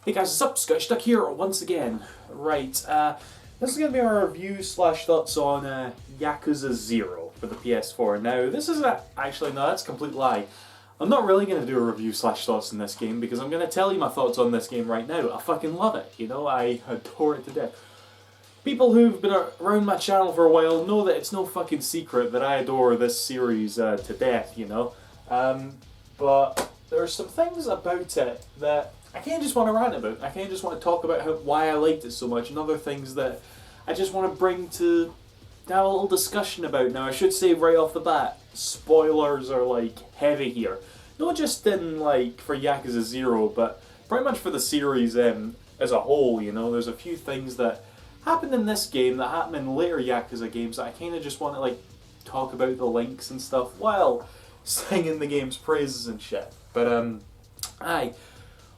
Hey guys, what's up? Scotch Duck here once again. Right, this is going to be our review slash thoughts on Yakuza 0 for the PS4. Now, this is actually, no, that's a complete lie. I'm not really going to do a review slash thoughts on this game because I'm going to tell you my thoughts on this game right now. I fucking love it, you know, I adore it to death. People who've been around my channel for a while know that it's no fucking secret that I adore this series to death, you know. But there are some things about it that I can't just want to rant about. I can't just want to talk about why I liked it so much, and other things that I just want to bring to have a little discussion about. Now, I should say right off the bat, spoilers are like heavy here. Not just in like for Yakuza 0, but pretty much for the series as a whole. You know, there's a few things that happened in this game that happened in later Yakuza games that I kind of just want to like talk about the links and stuff while singing the game's praises and shit. But aye.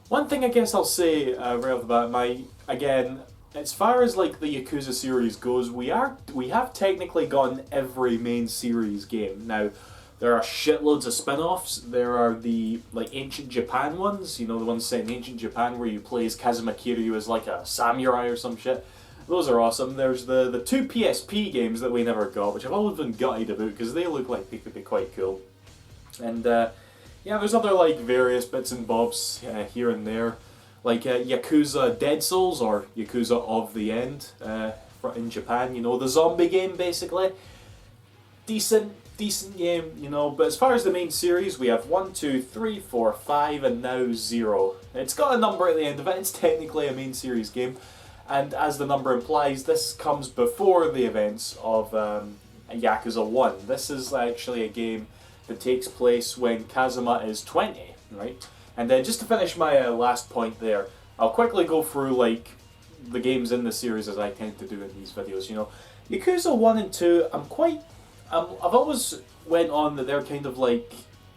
One thing I guess I'll say right off the bat, again, as far as like the Yakuza series goes, we have technically gotten every main series game. Now, there are shitloads of spin-offs. There are the like ancient Japan ones, you know, the ones set in ancient Japan where you play as Kazuma Kiryu as like a samurai or some shit. Those are awesome. There's the two PSP games that we never got, which I've always been gutted about because they look like they could be quite cool. And yeah, there's other like various bits and bobs here and there, like Yakuza Dead Souls or Yakuza of the End in Japan. You know, the zombie game basically. Decent game, you know. But as far as the main series, we have 1, 2, 3, 4, 5, and now 0. It's got a number at the end of it. It's technically a main series game, and as the number implies, this comes before the events of Yakuza 1. This is actually a game that takes place when Kazuma is 20, right? And then just to finish my last point there, I'll quickly go through like the games in the series as I tend to do in these videos, you know. Yakuza 1 and 2, I've always went on that they're kind of like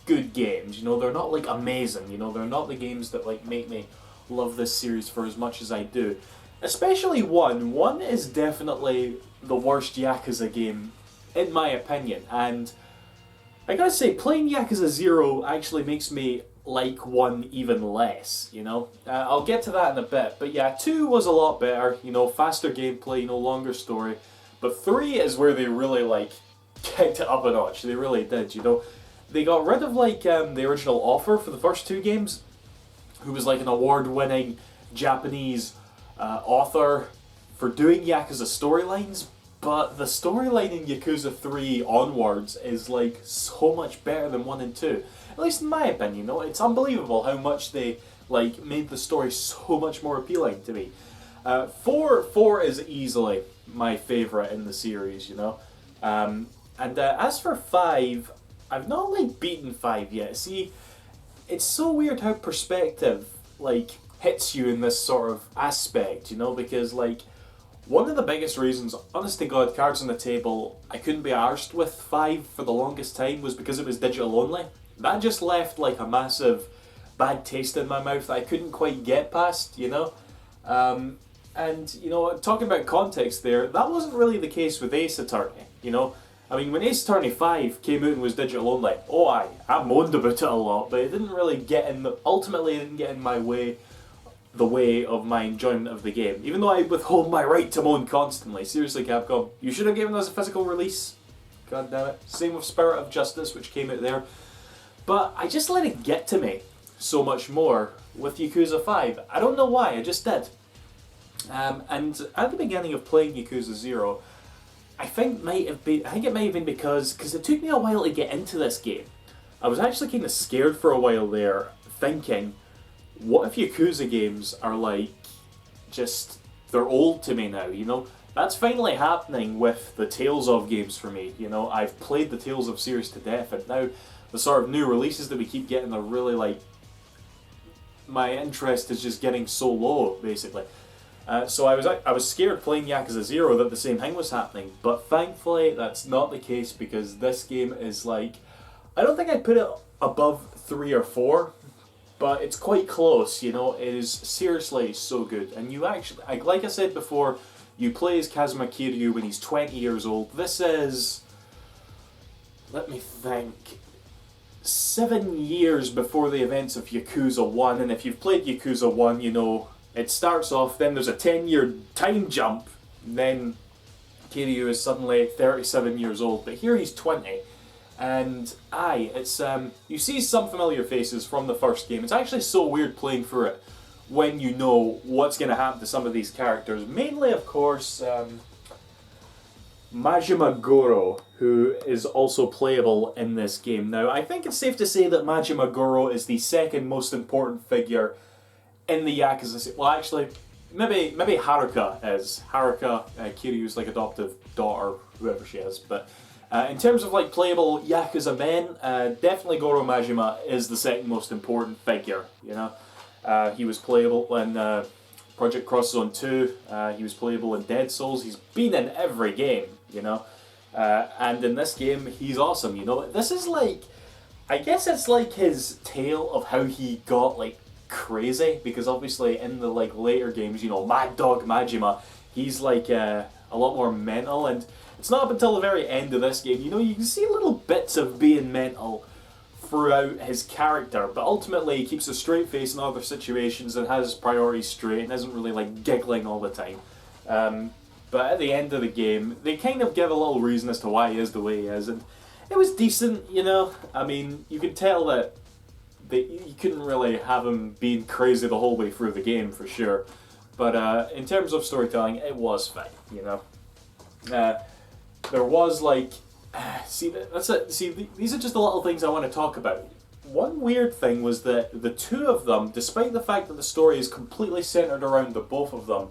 good games, you know, they're not like amazing, you know, they're not the games that like make me love this series for as much as I do. Especially 1. 1 is definitely the worst Yakuza game, in my opinion, and I gotta say, playing Yakuza 0 actually makes me like 1 even less, you know? I'll get to that in a bit, but yeah, 2 was a lot better, you know, faster gameplay, you know, longer story, but 3 is where they really, like, kicked it up a notch, they really did, you know? They got rid of, like, the original author for the first 2 games, who was, like, an award-winning Japanese author for doing Yakuza storylines. But the storyline in Yakuza 3 onwards is like so much better than 1 and 2. At least in my opinion, you know, it's unbelievable how much they like made the story so much more appealing to me. 4 is easily my favourite in the series, you know. And as for 5, I've not like beaten 5 yet. See, it's so weird how perspective like hits you in this sort of aspect, you know, because like one of the biggest reasons, honest to God, cards on the table, I couldn't be arsed with 5 for the longest time was because it was digital only. That just left like a massive bad taste in my mouth that I couldn't quite get past, you know? And, you know, talking about context there, that wasn't really the case with Ace Attorney, you know? I mean, when Ace Attorney 5 came out and was digital only, oh I moaned about it a lot, but it didn't really get in ultimately it didn't get in my way, the way of my enjoyment of the game. Even though I withhold my right to moan constantly. Seriously, Capcom, you should have given us a physical release. God damn it. Same with Spirit of Justice, which came out there. But I just let it get to me so much more with Yakuza 5. I don't know why, I just did. And at the beginning of playing Yakuza 0, I think it might have been because it took me a while to get into this game. I was actually kind of scared for a while there, thinking, what if Yakuza games are like, they're old to me now, you know? That's finally happening with the Tales of games for me, you know? I've played the Tales of series to death, and now the sort of new releases that we keep getting are really like, my interest is just getting so low, basically. So I was scared playing Yakuza 0 that the same thing was happening, but thankfully that's not the case because this game is like, I don't think I'd put it above 3 or 4, but it's quite close, you know. It is seriously so good. And you actually, like I said before, you play as Kazuma Kiryu when he's 20 years old. This is, let me think, 7 years before the events of Yakuza 1. And if you've played Yakuza 1, you know It starts off, then there's a 10-year time jump, then Kiryu is suddenly 37 years old, but here he's 20. And it's you see some familiar faces from the first game. It's actually so weird playing through it when you know what's going to happen to some of these characters. Mainly, of course, Majima Goro, who is also playable in this game. Now, I think it's safe to say that Majima Goro is the second most important figure in the Yakuza. Well, actually, maybe Haruka is. Haruka, Kiryu's like adoptive daughter, whoever she is. But in terms of like playable Yakuza men, definitely Goro Majima is the second most important figure. You know, he was playable in Project Cross Zone 2. He was playable in Dead Souls. He's been in every game. You know, and in this game, he's awesome. You know, this is like, I guess it's like his tale of how he got like crazy, because obviously in the like later games, you know, Mad Dog Majima, he's like a lot more mental, and it's not up until the very end of this game, you know, you can see little bits of being mental throughout his character, but ultimately he keeps a straight face in other situations and has priorities straight and isn't really like giggling all the time. But at the end of the game, they kind of give a little reason as to why he is the way he is, and it was decent, you know. I mean, you could tell that you couldn't really have him being crazy the whole way through the game, for sure. But in terms of storytelling, it was fine, you know. There was like, that's it. See, these are just the little things I want to talk about. One weird thing was that the two of them, despite the fact that the story is completely centered around the both of them,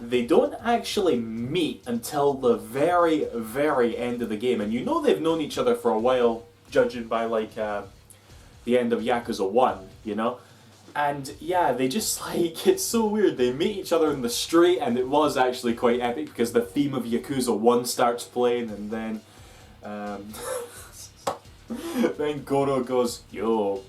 they don't actually meet until the very, very end of the game. And you know they've known each other for a while, judging by like the end of Yakuza 1, you know? And yeah, they just like, it's so weird. They meet each other in the street, and it was actually quite epic because the theme of Yakuza 1 starts playing, and then then Goro goes, "Yo,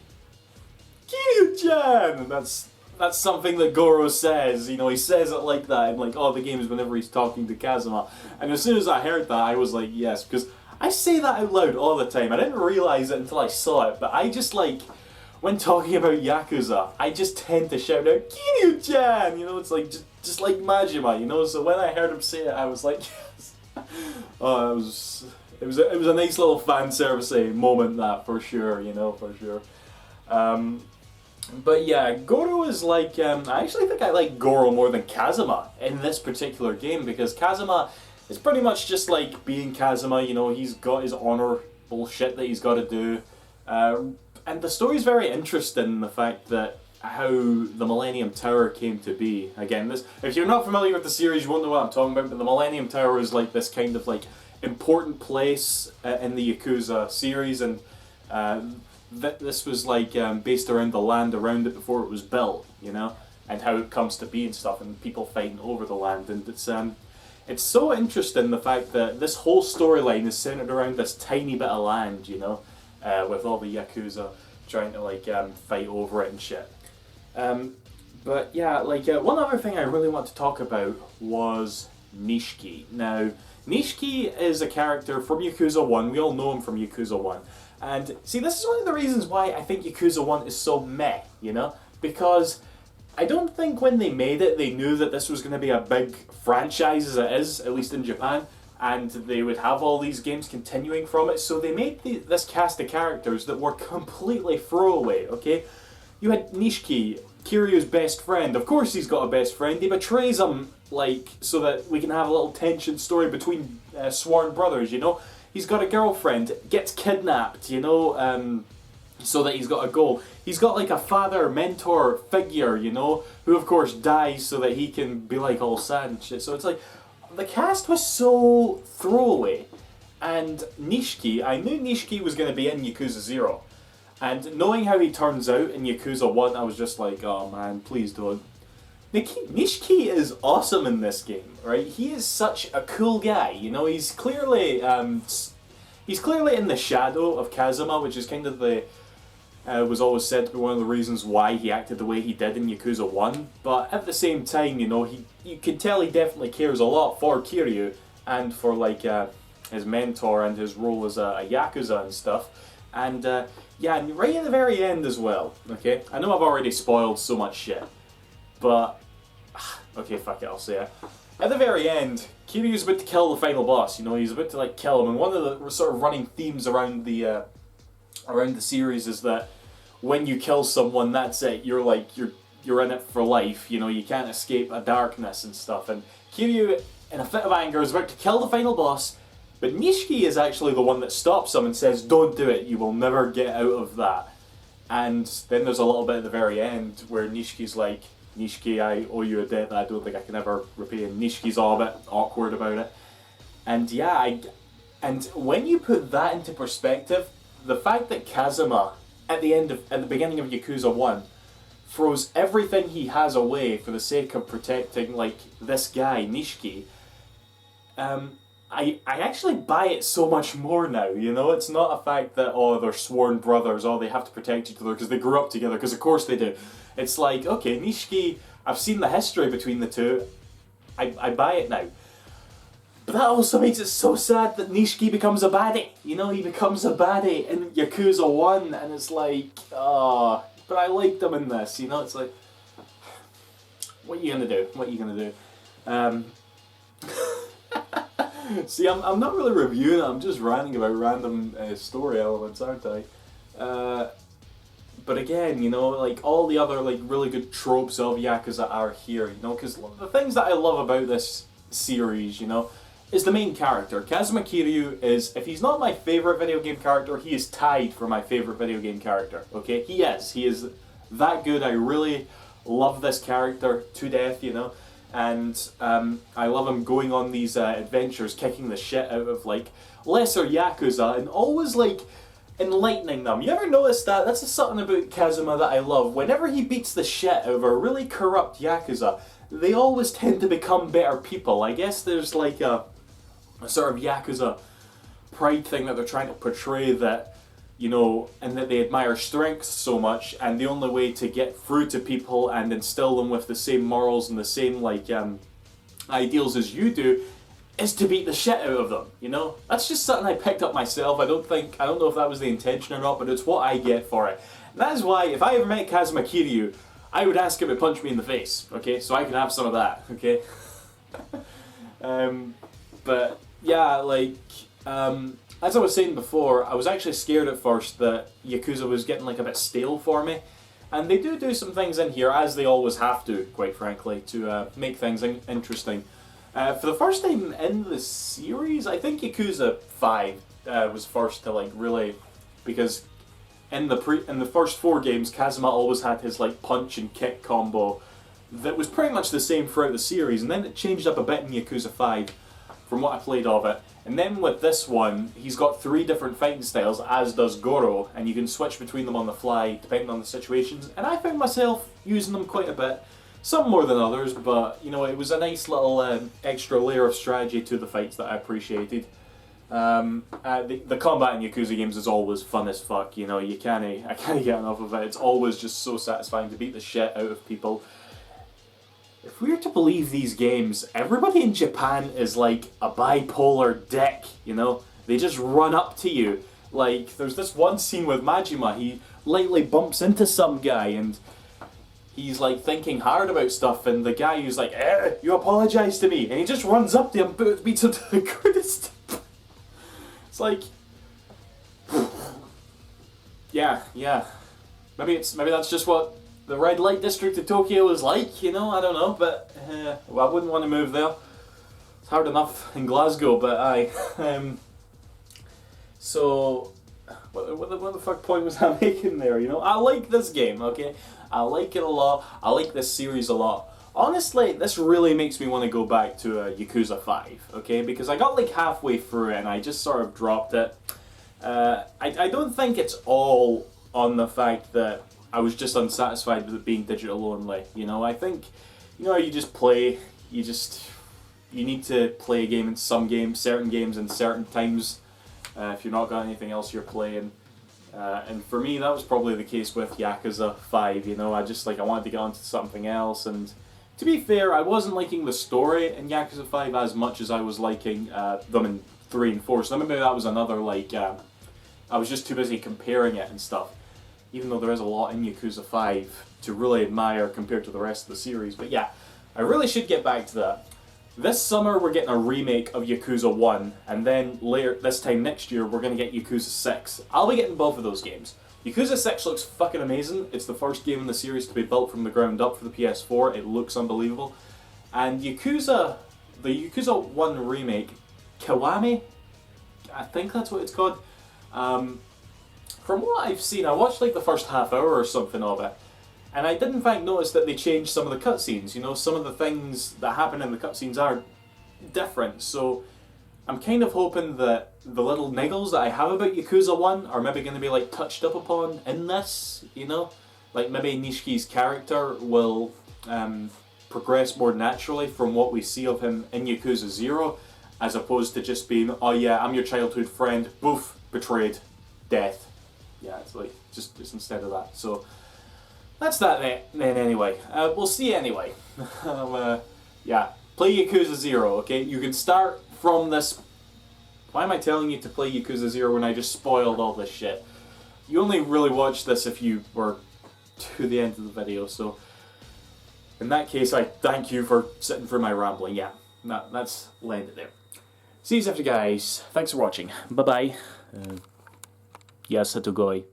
Kiryu-chan!" And that's something that Goro says, you know, he says it like that in like all the games whenever he's talking to Kazuma. And as soon as I heard that, I was like, yes, because I say that out loud all the time. I didn't realise it until I saw it, but I just like, when talking about Yakuza, I just tend to shout out, Kiryu-chan! You know, it's like, just like Majima, you know, so when I heard him say it, I was like, yes. Oh, it was a nice little fan servicey moment, that, for sure, you know, for sure. But yeah, Goro is like, I actually think I like Goro more than Kazuma in this particular game, because Kazuma is pretty much just like being Kazuma, you know, he's got his honourable shit that he's got to do. And the story's very interesting in the fact that how the Millennium Tower came to be. Again, this, if you're not familiar with the series, you won't know what I'm talking about, but the Millennium Tower is like this kind of like important place in the Yakuza series, and this was like based around the land around it before it was built, you know, and how it comes to be and stuff, and people fighting over the land. And it's so interesting the fact that this whole storyline is centered around this tiny bit of land, you know, with all the Yakuza trying to like fight over it and shit. But yeah, like one other thing I really want to talk about was Nishiki. Now, Nishiki is a character from Yakuza 1. We all know him from Yakuza 1. And see, this is one of the reasons why I think Yakuza 1 is so meh, you know? Because I don't think when they made it, they knew that this was going to be a big franchise as it is, at least in Japan, and they would have all these games continuing from it, so they made this cast of characters that were completely throwaway, okay? You had Nishiki, Kiryu's best friend. Of course he's got a best friend. He betrays him, like, so that we can have a little tension story between sworn brothers, you know? He's got a girlfriend, gets kidnapped, you know, so that he's got a goal. He's got like a father, mentor figure, you know, who of course dies so that he can be like all sad and shit. So it's like, the cast was so throwaway. And Nishiki, I knew Nishiki was going to be in Yakuza 0. And knowing how he turns out in Yakuza 1, I was just like, oh man, please don't. Nishiki is awesome in this game, right? He is such a cool guy, you know. He's clearly in the shadow of Kazuma, which is kind of the was always said to be one of the reasons why he acted the way he did in Yakuza 1. But at the same time, you know, you can tell he definitely cares a lot for Kiryu and for like his mentor and his role as a Yakuza and stuff. And yeah, and right at the very end as well. Okay, I know I've already spoiled so much shit. But Okay, fuck it, I'll say it. At the very end, Kiryu's about to kill the final boss. You know, he's about to like kill him, and one of the sort of running themes around the series is that when you kill someone, that's it. You're in it for life. You know, you can't escape a darkness and stuff. And Kiryu, in a fit of anger, is about to kill the final boss, but Nishiki is actually the one that stops him and says, "Don't do it. You will never get out of that." And then there's a little bit at the very end where Nishiki's like, "Nishiki, I owe you a debt that I don't think I can ever repay." And Nishiki's all a bit awkward about it. And yeah, and when you put that into perspective, the fact that Kazuma at the beginning of Yakuza 1 throws everything he has away for the sake of protecting like this guy Nishiki, I actually buy it so much more now, you know? It's not a fact that, oh, they're sworn brothers, oh, they have to protect each other because they grew up together, because of course they do. It's like, okay, Nishiki, I've seen the history between the two, I buy it now. But that also makes it so sad that Nishiki becomes a baddie. You know, he becomes a baddie in Yakuza 1, and it's like, oh, but I liked him in this, you know? It's like, what are you gonna do? What are you gonna do? See, I'm not really reviewing it, I'm just ranting about random story elements, aren't I? But again, you know, like, all the other, like, really good tropes of Yakuza are here, you know, because the things that I love about this series, you know, is the main character. Kazuma Kiryu is, if he's not my favourite video game character, he is tied for my favourite video game character, okay? He is that good. I really love this character to death, you know? And I love him going on these adventures, kicking the shit out of like lesser Yakuza, and always like enlightening them. You ever notice that? That's something about Kazuma that I love. Whenever he beats the shit out of a really corrupt Yakuza, they always tend to become better people. I guess there's like a sort of Yakuza pride thing that they're trying to portray, that, you know, and that they admire strength so much, and the only way to get through to people and instill them with the same morals and the same like ideals as you do is to beat the shit out of them, you know? That's just something I picked up myself. I don't know if that was the intention or not, but it's what I get for it. And that is why if I ever met Kazuma Kiryu, I would ask him to punch me in the face, okay? So I can have some of that, okay? But yeah, like, as I was saying before, I was actually scared at first that Yakuza was getting like a bit stale for me. And they do some things in here, as they always have to, quite frankly, to make things interesting. For the first time in the series, I think Yakuza 5 was first to like really, because in the first 4 games, Kazuma always had his like punch and kick combo that was pretty much the same throughout the series, and then it changed up a bit in Yakuza 5 from what I played of it. And then with this one, he's got 3 different fighting styles, as does Goro, and you can switch between them on the fly depending on the situations, and I found myself using them quite a bit. Some more than others, but you know, it was a nice little extra layer of strategy to the fights that I appreciated. The combat in Yakuza games is always fun as fuck, you know, I can't get enough of it. It's always just so satisfying to beat the shit out of people. If we are to believe these games, everybody in Japan is like a bipolar dick, you know? They just run up to you. Like, there's this one scene with Majima, he lightly bumps into some guy and he's like thinking hard about stuff, and the guy who's like, you apologize to me, and he just runs up to him, beats him to the ground. It's like, yeah. Maybe that's just what the red light district of Tokyo is like, you know, I don't know, but well, I wouldn't want to move there. It's hard enough in Glasgow, but so, what the fuck point was I making there, you know? I like this game, okay? I like it a lot. I like this series a lot. Honestly, this really makes me want to go back to Yakuza 5, okay? Because I got like halfway through it and I just sort of dropped it. I don't think it's all on the fact that I was just unsatisfied with it being digital only, you know? I think, you know, you just play, you need to play a game in certain games and certain times, if you're not got anything else you're playing. And for me, that was probably the case with Yakuza 5, you know? I wanted to get onto something else, and to be fair, I wasn't liking the story in Yakuza 5 as much as I was liking them in 3 and 4, so maybe that was another, like, I was just too busy comparing it and stuff. Even though there is a lot in Yakuza 5 to really admire compared to the rest of the series. But yeah, I really should get back to that. This summer we're getting a remake of Yakuza 1, and then later, this time next year, we're going to get Yakuza 6. I'll be getting both of those games. Yakuza 6 looks fucking amazing. It's the first game in the series to be built from the ground up for the PS4. It looks unbelievable. And the Yakuza 1 remake, Kiwami, I think that's what it's called. From what I've seen, I watched like the first half hour or something of it, and I did in fact notice that they changed some of the cutscenes. You know, some of the things that happen in the cutscenes are different, so I'm kind of hoping that the little niggles that I have about Yakuza 1 are maybe going to be like touched up upon in this, you know? Like maybe Nishiki's character will progress more naturally from what we see of him in Yakuza 0, as opposed to just being, oh yeah, I'm your childhood friend, boof, betrayed, death. Yeah, it's like, just instead of that. So, that's that then anyway. We'll see anyway. Yeah, play Yakuza 0, okay? You can start from this... Why am I telling you to play Yakuza 0 when I just spoiled all this shit? You only really watched this if you were to the end of the video, so... In that case, I thank you for sitting through my rambling. Yeah, that's landed there. See you after, guys. Thanks for watching. Bye-bye. Yes, Hatugoi.